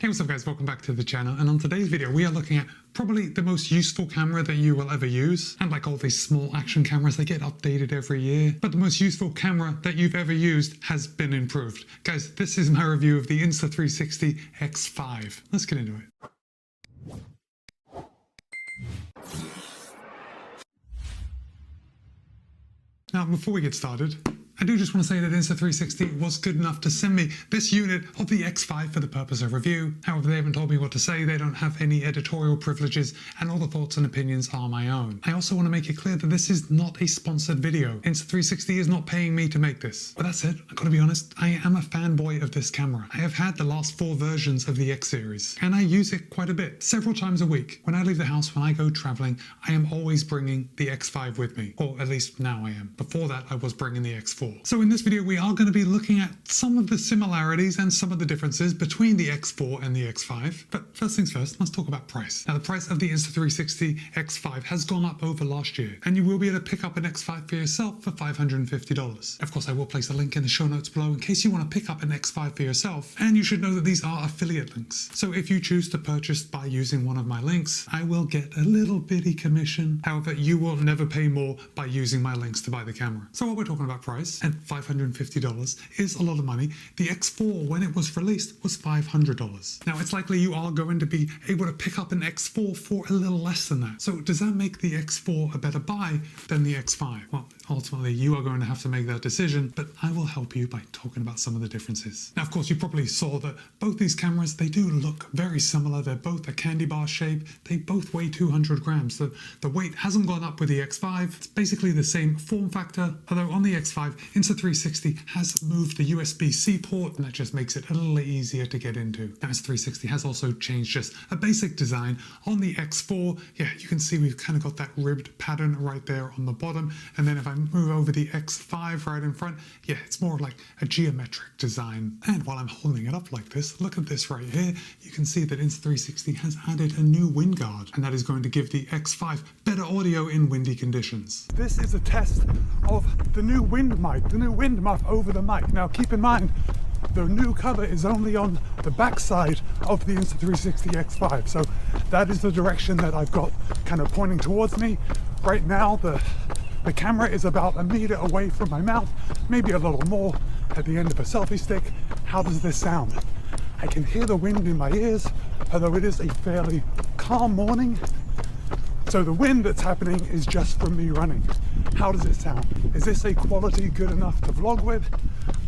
Hey, what's up guys, welcome back to the channel, and on today's video we are looking at probably the most useful camera that you will ever use. And like all these small action cameras, they get updated every year, but the most useful camera that you've ever used has been improved. Guys, this is my review of the Insta360 X5. Let's get into it. Now, before we get started, I do just want to say that Insta360 was good enough to send me this unit of the X5 for the purpose of review. However, they haven't told me what to say, they don't have any editorial privileges, and all the thoughts and opinions are my own. I also want to make it clear that this is not a sponsored video. Insta360 is not paying me to make this. But that said, I've got to be honest, I am a fanboy of this camera. I have had the last 4 versions of the X series, and I use it quite a bit, several times a week. When I leave the house, when I go traveling, I am always bringing the X5 with me, or at least now I am. Before that, I was bringing the X4. So in this video, we are going to be looking at some of the similarities and some of the differences between the X4 and the X5. But first things first, let's talk about price. Now, the price of the Insta360 X5 has gone up over last year, and you will be able to pick up an X5 for yourself for $550. Of course, I will place a link in the show notes below in case you want to pick up an X5 for yourself, and you should know that these are affiliate links. So if you choose to purchase by using one of my links, I will get a little bitty commission. However, you will never pay more by using my links to buy the camera. So while we're talking about price, and $550 is a lot of money, the X4, when it was released, was $500. Now, it's likely you are going to be able to pick up an X4 for a little less than that. So does that make the X4 a better buy than the X5? Well, ultimately, you are going to have to make that decision, but I will help you by talking about some of the differences. Now, of course, you probably saw that both these cameras, they do look very similar. They're both a candy bar shape. They both weigh 200 grams. The weight hasn't gone up with the X5. It's basically the same form factor, although on the X5, Insta360 has moved the USB-C port, and that just makes it a little easier to get into. Now, Insta360 has also changed just a basic design. On the X4, yeah, you can see we've kind of got that ribbed pattern right there on the bottom, and then if I move over the X5 right in front, yeah, it's more like a geometric design. And while I'm holding it up like this, look at this right here. You can see that Insta360 has added a new wind guard, and that is going to give the X5 better audio in windy conditions. This is a test of the new wind mic, the new wind muff over the mic. Now keep in mind, the new cover is only on the back side of the Insta360 X5, so that is the direction that I've got kind of pointing towards me. Right now, the camera is about a meter away from my mouth, maybe a little more at the end of a selfie stick. How does this sound? I can hear the wind in my ears, although it is a fairly calm morning. So the wind that's happening is just from me running. How does it sound? Is this a quality good enough to vlog with?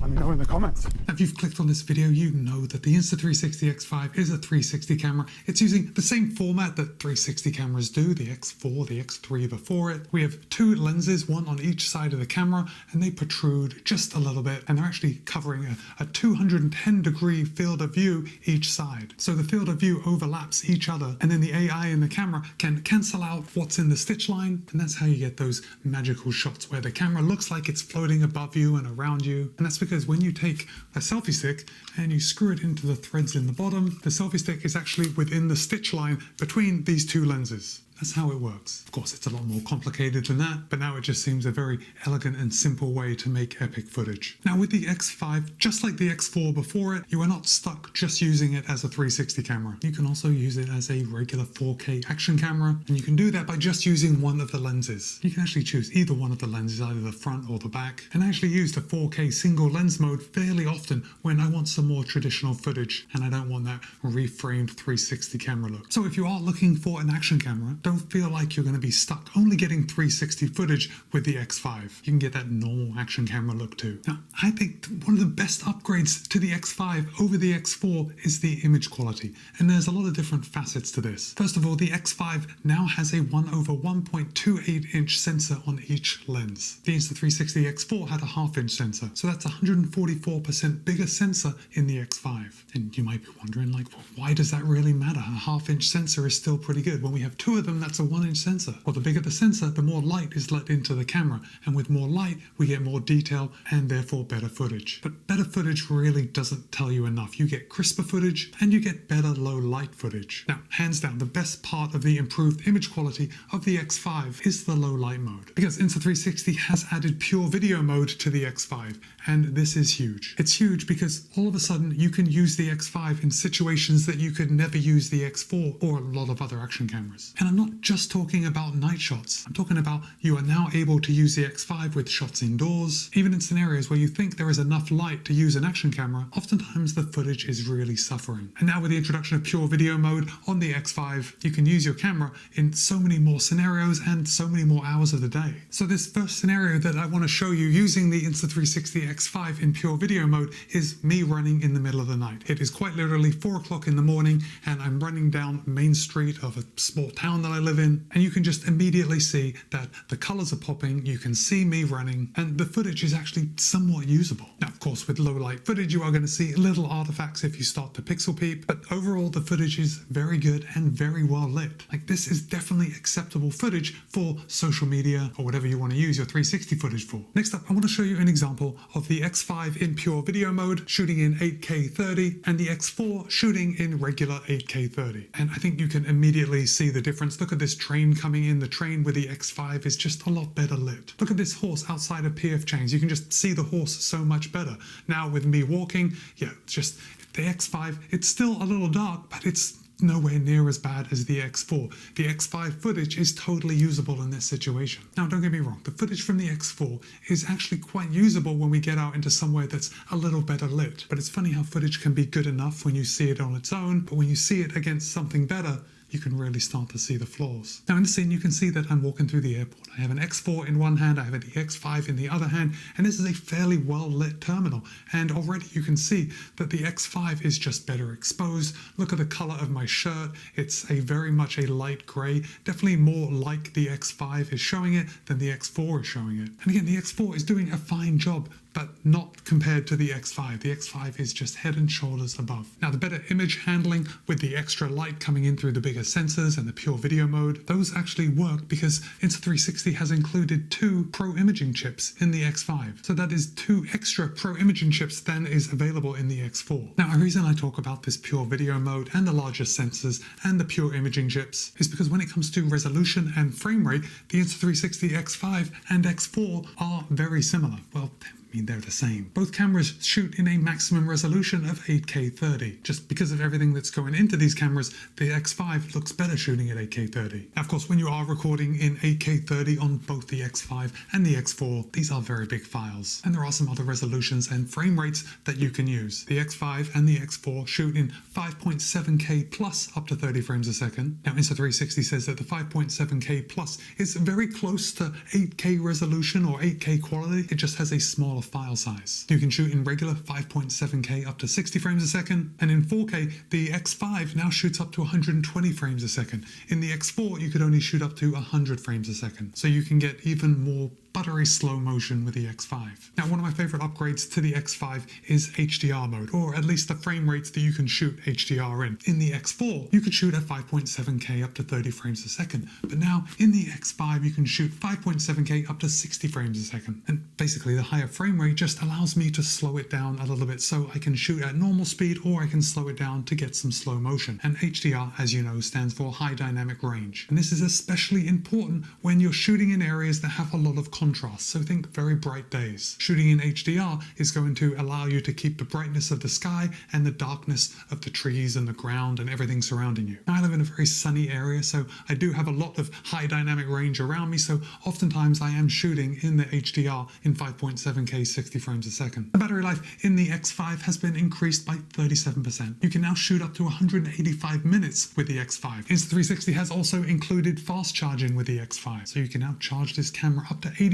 Let me know in the comments. If you've clicked on this video, you know that the Insta360 X5 is a 360 camera. It's using the same format that 360 cameras do, the X4, the X3 before it. We have 2 lenses, one on each side of the camera, and they protrude just a little bit, and they're actually covering a 210-degree field of view each side. So the field of view overlaps each other, and then the AI in the camera can cancel out what's in the stitch line, and that's how you get those magical shots where the camera looks like it's floating above you and around you. And that's because when you take a selfie stick and you screw it into the threads in the bottom, the selfie stick is actually within the stitch line between these 2 lenses. That's how it works. Of course, it's a lot more complicated than that, but now it just seems a very elegant and simple way to make epic footage. Now with the X5, just like the X4 before it, you are not stuck just using it as a 360 camera. You can also use it as a regular 4K action camera, and you can do that by just using one of the lenses. You can actually choose either one of the lenses, either the front or the back, and I actually use the 4K single lens mode fairly often when I want some more traditional footage and I don't want that reframed 360 camera look. So if you are looking for an action camera, don't feel like you're going to be stuck only getting 360 footage with the X5. You can get that normal action camera look too. Now, I think one of the best upgrades to the X5 over the X4 is the image quality, and there's a lot of different facets to this. First of all, the X5 now has a 1/1.28-inch sensor on each lens. The Insta360 X4 had a 1/2-inch sensor, so that's a 144% bigger sensor in the X5. And you might be wondering, like, well, why does that really matter? A 1/2-inch sensor is still pretty good. Well, we have 2 of them that's a 1-inch sensor. Well, the bigger the sensor, the more light is let into the camera, and with more light, we get more detail and therefore better footage. But better footage really doesn't tell you enough. You get crisper footage and you get better low light footage. Now, hands down, the best part of the improved image quality of the X5 is the low light mode, because Insta360 has added pure video mode to the X5, and this is huge. It's huge because all of a sudden you can use the X5 in situations that you could never use the X4 or a lot of other action cameras. And I'm not just talking about night shots. I'm talking about you are now able to use the X5 with shots indoors. Even in scenarios where you think there is enough light to use an action camera, oftentimes the footage is really suffering. And now with the introduction of pure video mode on the X5, you can use your camera in so many more scenarios and so many more hours of the day. So this first scenario that I want to show you using the Insta360 X5 in pure video mode is me running in the middle of the night. It is quite literally 4 o'clock in the morning and I'm running down Main Street of a small town that I live in, and you can just immediately see that the colors are popping, you can see me running, and the footage is actually somewhat usable. Now, of course, with low light footage, you are going to see little artifacts if you start to pixel peep, but overall the footage is very good and very well lit. Like, this is definitely acceptable footage for social media or whatever you want to use your 360 footage for. Next up, I want to show you an example of the X5 in pure video mode shooting in 8K 30 and the X4 shooting in regular 8K 30. And I think you can immediately see the difference. Look at this train coming in. The train with the X5 is just a lot better lit. Look at this horse outside of PF Chang's. You can just see the horse so much better. Now with me walking, yeah, it's just the X5, it's still a little dark, but it's nowhere near as bad as the X4. The X5 footage is totally usable in this situation. Now, don't get me wrong, the footage from the X4 is actually quite usable when we get out into somewhere that's a little better lit. But it's funny how footage can be good enough when you see it on its own, but when you see it against something better, you can really start to see the flaws. Now in the scene, you can see that I'm walking through the airport. I have an X4 in one hand, I have the X5 in the other hand, and this is a fairly well lit terminal. And already you can see that the X5 is just better exposed. Look at the color of my shirt. It's very much a light gray, definitely more like the X5 is showing it than the X4 is showing it. And again, the X4 is doing a fine job, but not compared to the X5. The X5 is just head and shoulders above. Now, the better image handling with the extra light coming in through the bigger sensors and the pure video mode, those actually work because Insta360 has included 2 pro imaging chips in the X5. So that is 2 extra pro imaging chips than is available in the X4. Now, a reason I talk about this pure video mode and the larger sensors and the pure imaging chips is because when it comes to resolution and frame rate, the Insta360 X5 and X4 are very similar. Well, they're the same. Both cameras shoot in a maximum resolution of 8K 30. Just because of everything that's going into these cameras, the X5 looks better shooting at 8K 30. Now, of course, when you are recording in 8K 30 on both the X5 and the X4, these are very big files. And there are some other resolutions and frame rates that you can use. The X5 and the X4 shoot in 5.7K plus up to 30 frames a second. Now, Insta360 says that the 5.7K plus is very close to 8K resolution or 8K quality. It just has a smaller file size. You can shoot in regular 5.7K up to 60 frames a second, and in 4K, the X5 now shoots up to 120 frames a second. In the X4, you could only shoot up to 100 frames a second, so you can get even more buttery slow motion with the X5. Now, one of my favorite upgrades to the X5 is HDR mode, or at least the frame rates that you can shoot HDR in. In the X4, you could shoot at 5.7K up to 30 frames a second, but now in the X5, you can shoot 5.7K up to 60 frames a second. And basically, the higher frame rate just allows me to slow it down a little bit so I can shoot at normal speed, or I can slow it down to get some slow motion. And HDR, as you know, stands for high dynamic range. And this is especially important when you're shooting in areas that have a lot of contrast, so think very bright days. Shooting in HDR is going to allow you to keep the brightness of the sky and the darkness of the trees and the ground and everything surrounding you. Now, I live in a very sunny area, so I do have a lot of high dynamic range around me, so oftentimes I am shooting in the HDR in 5.7K 60 frames a second. The battery life in the X5 has been increased by 37%. You can now shoot up to 185 minutes with the X5. Insta360 has also included fast charging with the X5, so you can now charge this camera up to 80%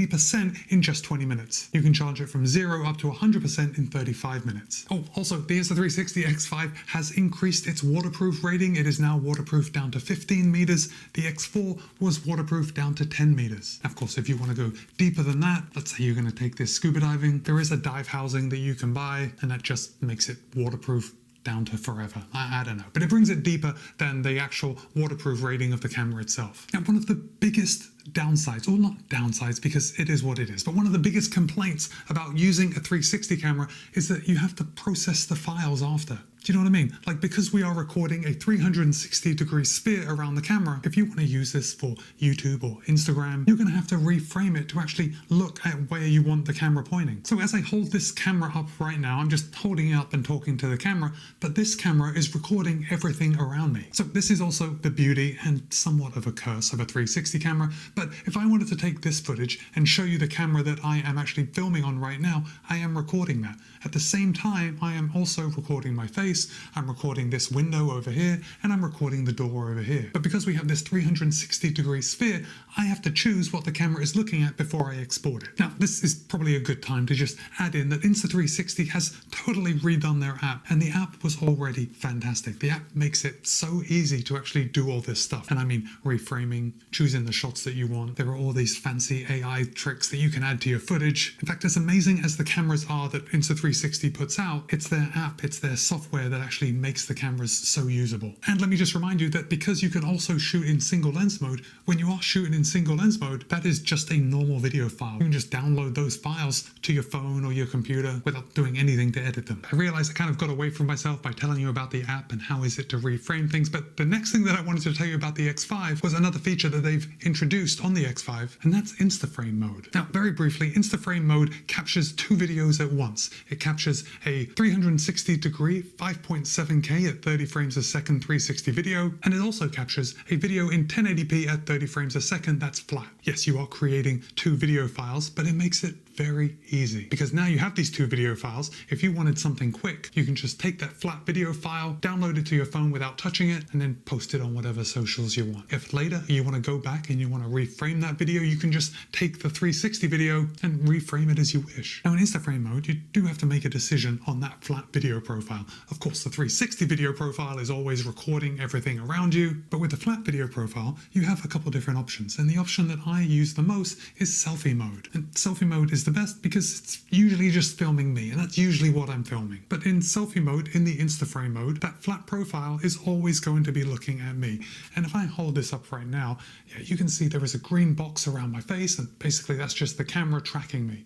in just 20 minutes. You can charge it from 0 up to 100% in 35 minutes. Oh, also, the Insta360 X5 has increased its waterproof rating. It is now waterproof down to 15 meters. The X4 was waterproof down to 10 meters. Of course, if you want to go deeper than that, let's say you're going to take this scuba diving, there is a dive housing that you can buy, and that just makes it waterproof down to forever. I don't know. But it brings it deeper than the actual waterproof rating of the camera itself. Now, one of the biggest downsides, or not downsides because it is what it is, but one of the biggest complaints about using a 360 camera is that you have to process the files after. Do you know what I mean? Like, because we are recording a 360-degree sphere around the camera, if you want to use this for YouTube or Instagram, you're going to have to reframe it to actually look at where you want the camera pointing. So as I hold this camera up right now, I'm just holding it up and talking to the camera, but this camera is recording everything around me. So this is also the beauty and somewhat of a curse of a 360 camera, but if I wanted to take this footage and show you the camera that I am actually filming on right now, I am recording that. At the same time, I am also recording my face, I'm recording this window over here, and I'm recording the door over here. But because we have this 360-degree sphere, I have to choose what the camera is looking at before I export it. Now, this is probably a good time to just add in that Insta360 has totally redone their app, and the app was already fantastic. The app makes it so easy to actually do all this stuff. And I mean, reframing, choosing the shots that you want. There are all these fancy AI tricks that you can add to your footage. In fact, as amazing as the cameras are that Insta360 puts out, it's their app, it's their software that actually makes the cameras so usable. And let me just remind you that because you can also shoot in single lens mode, when you are shooting in single lens mode, that is just a normal video file. You can just download those files to your phone or your computer without doing anything to edit them. I realize I kind of got away from myself by telling you about the app and how is it to reframe things, but the next thing that I wanted to tell you about the X5 was another feature that they've introduced on the X5, and that's Instaframe mode. Now, very briefly, Instaframe mode captures two videos at once. It captures a 360-degree 5.7K at 30 frames a second 360 video, and it also captures a video in 1080p at 30 frames a second that's flat. Yes, you are creating two video files, but it makes it very easy because now you have these two video files. If you wanted something quick, you can just take that flat video file, download it to your phone without touching it, and then post it on whatever socials you want. If later you want to go back and you want to reframe that video, you can just take the 360 video and reframe it as you wish. Now in Instaframe mode, you do have to make a decision on that flat video profile. Of course, the 360 video profile is always recording everything around you, but with the flat video profile, you have a couple different options. And the option that I use the most is selfie mode. And selfie mode is the best because it's usually just filming me, and that's usually what I'm filming. But in selfie mode, in the Instaframe mode, that flat profile is always going to be looking at me. And if I hold this up right now, yeah, you can see there is a green box around my face, and basically that's just the camera tracking me.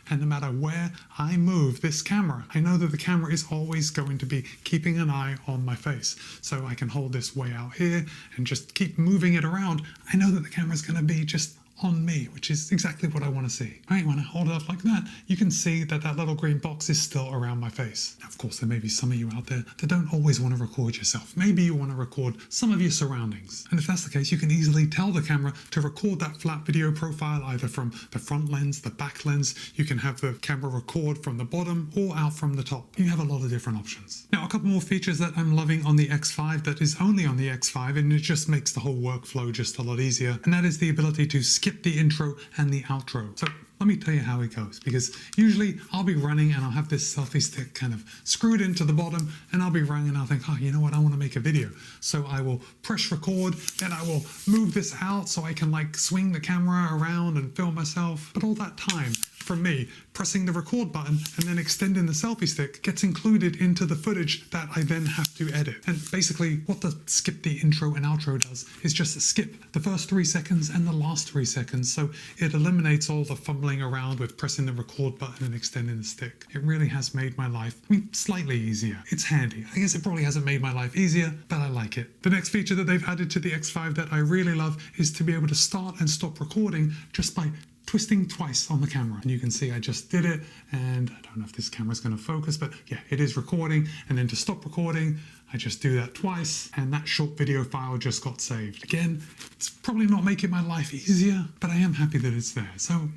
And no matter where I move this camera, I know that the camera is always going to be keeping an eye on my face. So I can hold this way out here and just keep moving it around. I know that the camera is going to be just on me, which is exactly what I want to see. Right, when I hold it up like that, you can see that that little green box is still around my face. Now, of course, there may be some of you out there that don't always want to record yourself. Maybe you want to record some of your surroundings. And if that's the case, you can easily tell the camera to record that flat video profile either from the front lens, the back lens. You can have the camera record from the bottom or out from the top. You have a lot of different options. Now, a couple more features that I'm loving on the X5 that is only on the X5, and it just makes the whole workflow just a lot easier, and that is the ability to skip the intro and the outro. So let me tell you how it goes, because usually I'll be running and I'll have this selfie stick kind of screwed into the bottom, and I'll be running and I'll think, oh, you know what, I want to make a video. So I will press record, then I will move this out so I can like swing the camera around and film myself. But all that time from me pressing the record button and then extending the selfie stick gets included into the footage that I then have to edit. And basically what the skip the intro and outro does is just skip the first 3 seconds and the last 3 seconds. So it eliminates all the fumbling around with pressing the record button and extending the stick. It really has made my life, slightly easier. It's handy. I guess it probably hasn't made my life easier, but I like it. The next feature that they've added to the X5 that I really love is to be able to start and stop recording just by twisting twice on the camera. And you can see I just did it, and I don't know if this camera's going to focus, but yeah, it is recording. And then to stop recording, I just do that twice, and that short video file just got saved. Again, it's probably not making my life easier, but I am happy that it's there. So,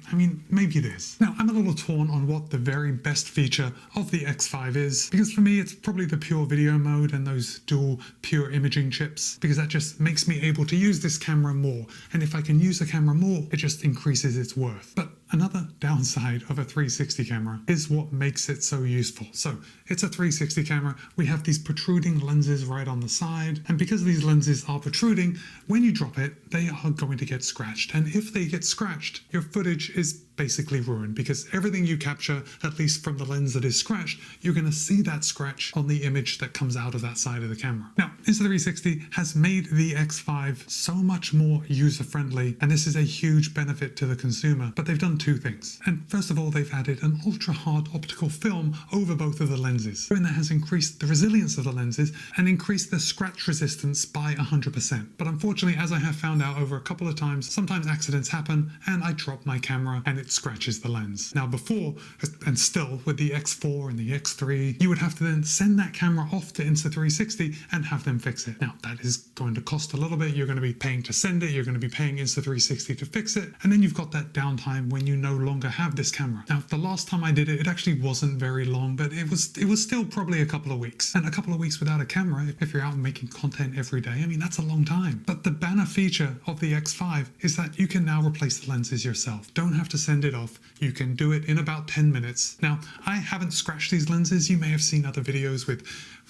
maybe it is. Now, I'm a little torn on what the very best feature of the X5 is, because for me, it's probably the pure video mode and those dual pure imaging chips, because that just makes me able to use this camera more. And if I can use the camera more, it just increases its worth. But another downside of a 360 camera is what makes it so useful. So it's a 360 camera. We have these protruding lenses right on the side. And because these lenses are protruding, when you drop it, they are going to get scratched. And if they get scratched, your footage is basically ruined, because everything you capture, at least from the lens that is scratched, you're going to see that scratch on the image that comes out of that side of the camera. Now, Insta360 has made the X5 so much more user-friendly, and this is a huge benefit to the consumer, but they've done two things. And first of all, they've added an ultra-hard optical film over both of the lenses, and that has increased the resilience of the lenses and increased the scratch resistance by 100%. But unfortunately, as I have found out over a couple of times, sometimes accidents happen and I drop my camera and it scratches the lens. Now before, and still with the X4 and the X3, you would have to then send that camera off to Insta360 and have them fix it. Now that is going to cost a little bit. You're going to be paying to send it, you're going to be paying Insta360 to fix it, and then you've got that downtime when you no longer have this camera. Now the last time I did it, it actually wasn't very long, but it was still probably a couple of weeks. And a couple of weeks without a camera, if you're out making content every day, I mean, that's a long time. But the banner feature of the X5 is that you can now replace the lenses yourself. Don't have to send it off. You can do it in about 10 minutes. Now, I haven't scratched these lenses. You may have seen other videos with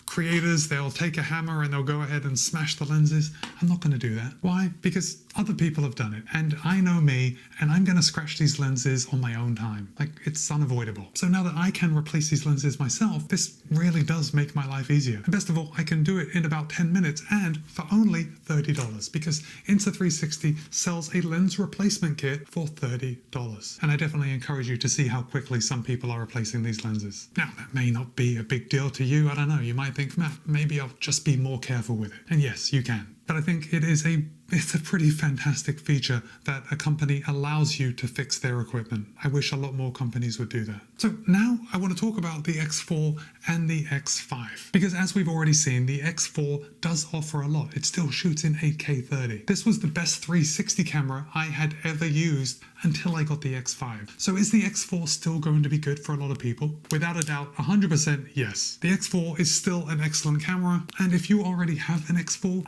creators, they'll take a hammer and they'll go ahead and smash the lenses. I'm not going to do that. Why? Because other people have done it, and I know me, and I'm going to scratch these lenses on my own time. Like, it's unavoidable. So now that I can replace these lenses myself, this really does make my life easier. And best of all, I can do it in about 10 minutes and for only $30, because Insta360 sells a lens replacement kit for $30. And I definitely encourage you to see how quickly some people are replacing these lenses. Now, that may not be a big deal to you. I don't know. You might think, Matt, maybe I'll just be more careful with it. And yes, you can. But I think it's a pretty fantastic feature that a company allows you to fix their equipment. I wish a lot more companies would do that. So now I want to talk about the X4 and the X5, because as we've already seen, the X4 does offer a lot. It still shoots in 8K 30. This was the best 360 camera I had ever used until I got the X5. So is the X4 still going to be good for a lot of people? Without a doubt, 100% yes. The X4 is still an excellent camera, and if you already have an X4,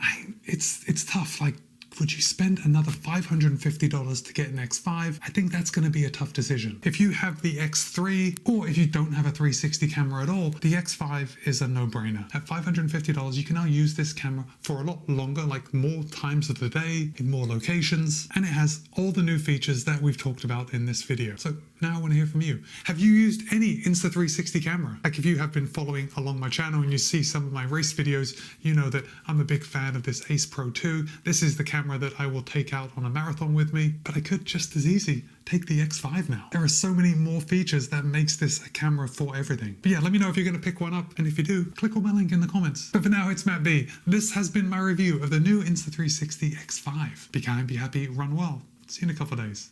it's tough. Like, would you spend another $550 to get an X5? I think that's going to be a tough decision. If you have the X3, or if you don't have a 360 camera at all, the X5 is a no-brainer. At $550, you can now use this camera for a lot longer, like more times of the day, in more locations, and it has all the new features that we've talked about in this video. So now I want to hear from you. Have you used any Insta360 camera? Like, if you have been following along my channel and you see some of my race videos, you know that I'm a big fan of this Ace Pro 2. This is the camera that I will take out on a marathon with me, but I could just as easy take the X5 now. There are so many more features that makes this a camera for everything. But yeah, let me know if you're going to pick one up, and if you do, click on my link in the comments. But for now, it's Matt B. This has been my review of the new Insta360 X5. Be kind, be happy, run well. See you in a couple of days.